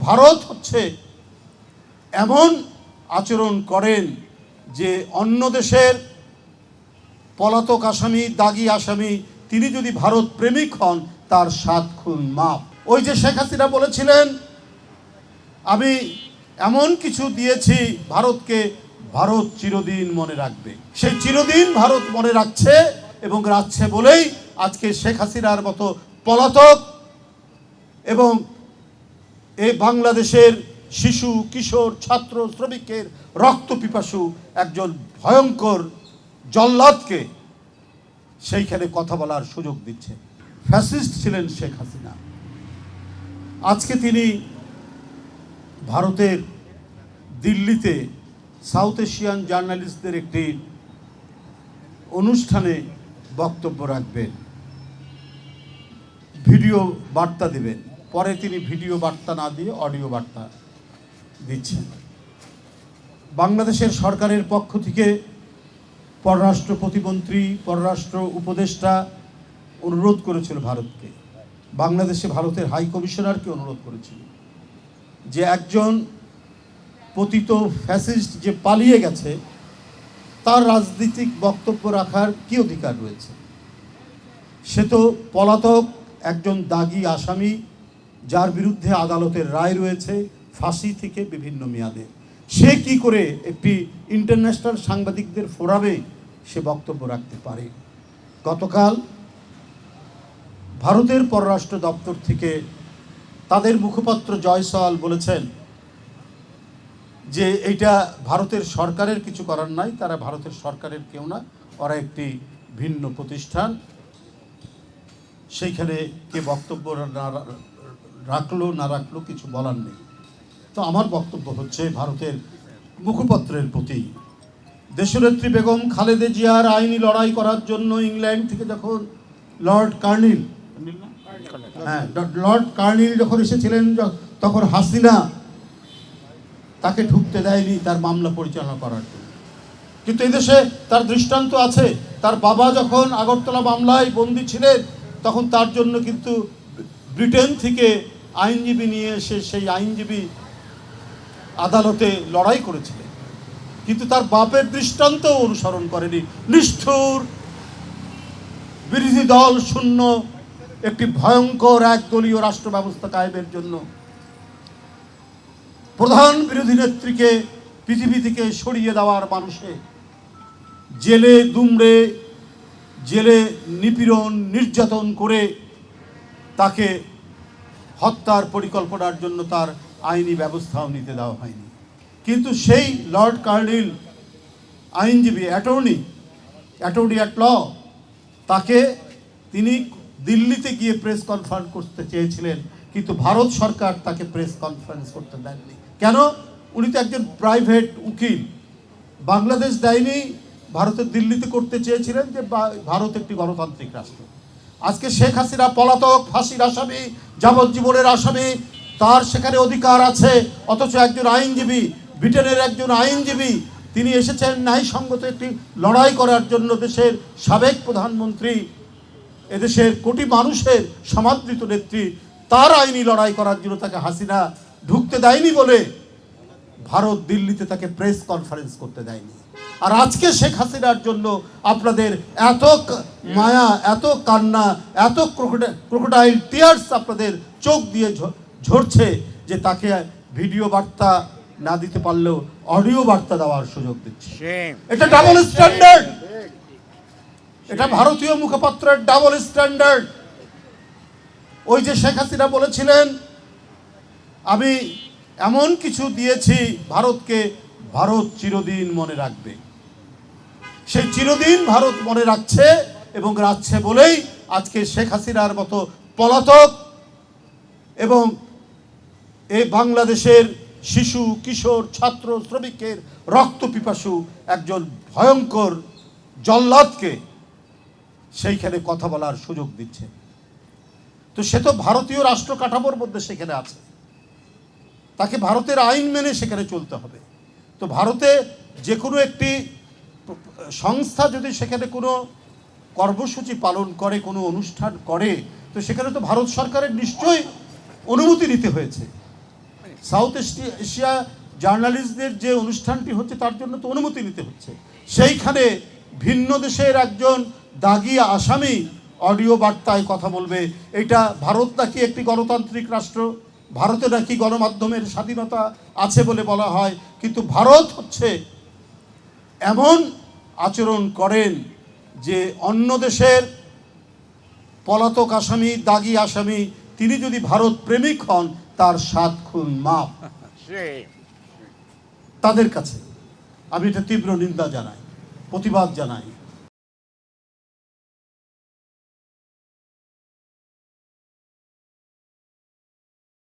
ভারত হচ্ছে এমন আচরণ করেন যে অন্য দেশের পলাতক আসামি, দাগী আসামি, তিনি যদি ভারত প্রেমিক হন তার 7 খুন মাপ। ওই যে শেখ হাসিনা বলেছিলেন, আমি এমন কিছু দিয়েছি ভারতকে, ভারত চিরদিন মনে রাখবে। সেই চিরদিন ভারত মনে রাখছে এবং রাখছে বলেই আজকে শেখ হাসিনার মতো পলাতক এবং এই বাংলাদেশের শিশু, কিশোর, ছাত্র, শ্রমিকের রক্ত পিপাসু একজন ভয়ঙ্কর জল্লাদকে সেইখানে কথা বলার সুযোগ দিচ্ছে। ফ্যাসিস্ট ছিলেন শেখ হাসিনা। আজকে তিনি ভারতের দিল্লিতে সাউথ এশিয়ান জার্নালিস্টদের একটি অনুষ্ঠানে বক্তব্য রাখবেন, ভিডিও বার্তা দেবেন। পরে তিনি ভিডিও বার্তা না দিয়ে অডিও বার্তা দিচ্ছেন। বাংলাদেশের সরকারের পক্ষ থেকে পররাষ্ট্র প্রতিমন্ত্রী, পররাষ্ট্র উপদেষ্টা অনুরোধ করেছিল ভারতকে, বাংলাদেশে ভারতের হাই কমিশনারকে অনুরোধ করেছিল যে একজন পতিত ফ্যাসিস্ট যে পালিয়ে গেছে তার রাজনৈতিক বক্তব্য রাখার কি অধিকার রয়েছে? সে তো পলাতক একজন দাগী আসামি, যার বিরুদ্ধে আদালতের রায় রয়েছে ফাঁসি থেকে বিভিন্ন মেয়াদে। সে কি করে একটি ইন্টারন্যাশনাল সাংবাদিকদের ফোরামে সে বক্তব্য রাখতে পারে? গতকাল ভারতের পররাষ্ট্র দপ্তর থেকে তাদের মুখপাত্র জয়সওয়াল বলেছেন যে এইটা ভারতের সরকারের কিছু করার নাই, তারা ভারতের সরকারের কেউ না, ওরা একটি ভিন্ন প্রতিষ্ঠান, সেইখানে কে বক্তব্য রাখলো না রাখলো কিছু বলার নেই। তো আমার বক্তব্য হচ্ছে ভারতের মুখপাত্রের প্রতি, দেশনেত্রী বেগম খালেদা জিয়ার আইনি লড়াই করার জন্য ইংল্যান্ড থেকে যখন লর্ড কার্নিল যখন এসেছিলেন, তখন হাসিনা তাকে ঢুকতে দেয়নি তার মামলা পরিচালনা করার জন্য। কিন্তু এই দেশে তার দৃষ্টান্ত আছে। তার বাবা যখন আগরতলা মামলায় বন্দী ছিলেন তখন তার জন্য কিন্তু ব্রিটেন থেকে আইনজীবী নিয়ে এসে সেই আইনজীবী আদালতে লড়াই করেছিলেন, কিন্তু তার বাপের দৃষ্টান্ত অনুসরণ করেনি। নিষ্ঠুর বিরোধী দল শূন্য একটি ভয়ঙ্কর একদলীয় রাষ্ট্র ব্যবস্থা কায়েমের জন্য প্রধান বিরোধী নেত্রীকে পৃথিবী থেকে সরিয়ে দেওয়ার মানুষে জেলে দুমড়ে, জেলে নিপীড়ন নির্যাতন করে তাকে হত্যার পরিকল্পনার জন্য তার আইনি ব্যবস্থাও নিতে দেওয়া হয়নি। কিন্তু সেই লর্ড কার্নিল আইনজীবী, অ্যাটর্নি অ্যাট ল, তাকে তিনি দিল্লিতে গিয়ে প্রেস কনফারেন্স করতে চেয়েছিলেন, কিন্তু ভারত সরকার তাকে প্রেস কনফারেন্স করতে দেননি। কেন? উনি তো একজন প্রাইভেট উকিল। বাংলাদেশ দেয়নি, ভারতের দিল্লিতে করতে চেয়েছিলেন যে ভারত একটি গণতান্ত্রিক রাষ্ট্র। আজকে শেখ হাসিনা পলাতক, ফাঁসির আসামি, যাবজ্জীবনের আসামি, তার সেখানে অধিকার আছে। অথচ একজন আইনজীবী, ব্রিটেনের একজন আইনজীবী, তিনি এসেছেন ন্যায়সঙ্গত একটি লড়াই করার জন্য। দেশের সাবেক প্রধানমন্ত্রী, এদেশের কোটি মানুষের সমাদৃত নেত্রী, তার আইনি লড়াই করার জন্য তাকে হাসিনা ঢুকতে দেয়নি বলে ভারত দিল্লিতে তাকে প্রেস কনফারেন্স করতে দেয়নি। আর আজকে শেখ হাসিনার জন্য আপনাদের এত মায়া, এত কান্না, এত ক্রোকোডাইল টিয়ার্স আপনাদের চোখ দিয়ে ঝরছে যে তাকে ভিডিও বার্তা না দিতে পারলেও অডিও বার্তা দেওয়ার সুযোগ দিচ্ছে। এটা ডাবল স্ট্যান্ডার্ড, এটা ভারতীয় মুখপাত্রের ডাবল স্ট্যান্ডার্ড। ওই যে শেখ হাসিনা বলেছিলেন, আমি এমন কিছু দিয়েছি ভারতকে, ভারত চিরদিন মনে রাখবে। সেই চিরদিন ভারত মনে রাখছে এবং রাখছে বলেই আজকে শেখ হাসিনার মতো পলাতক এবং এই বাংলাদেশের শিশু, কিশোর, ছাত্র, শ্রমিকের রক্ত পিপাসু একজন ভয়ঙ্কর জল্লাদকে সেইখানে কথা বলার সুযোগ দিচ্ছে। তো সে তো ভারতীয় রাষ্ট্র কাঠামোর মধ্যে সেখানে আছে, তাকে ভারতের আইন মেনে সেখানে চলতে হবে। তো ভারতে যে কোনো একটি সংস্থা যদি সেখানে কোনো কর্মসূচি পালন করে, কোনো অনুষ্ঠান করে, তো সেখানে তো ভারত সরকারের নিশ্চয়ই অনুমতি নিতে হয়েছে। সাউথ এশিয়া জার্নালিস্টদের যে অনুষ্ঠানটি হচ্ছে তার জন্য তো অনুমতি নিতে হচ্ছে। সেইখানে ভিন্ন দেশের একজন দাগী আসামি অডিও বার্তায় কথা বলবে। এটা ভারত নাকি একটি গণতান্ত্রিক রাষ্ট্র, ভারতে নাকি গণমাধ্যমের স্বাধীনতা আছে বলে বলা হয়, কিন্তু ভারত হচ্ছে এমন আচরণ করেন যে অন্য দেশের পলাতক আসামি, দাগী আসামি, তিনি যদি ভারত প্রেমিক হন তার 7 খুন মাফ। তাদের কাছে আমি এটা তীব্র নিন্দা জানাই, প্রতিবাদ জানাই।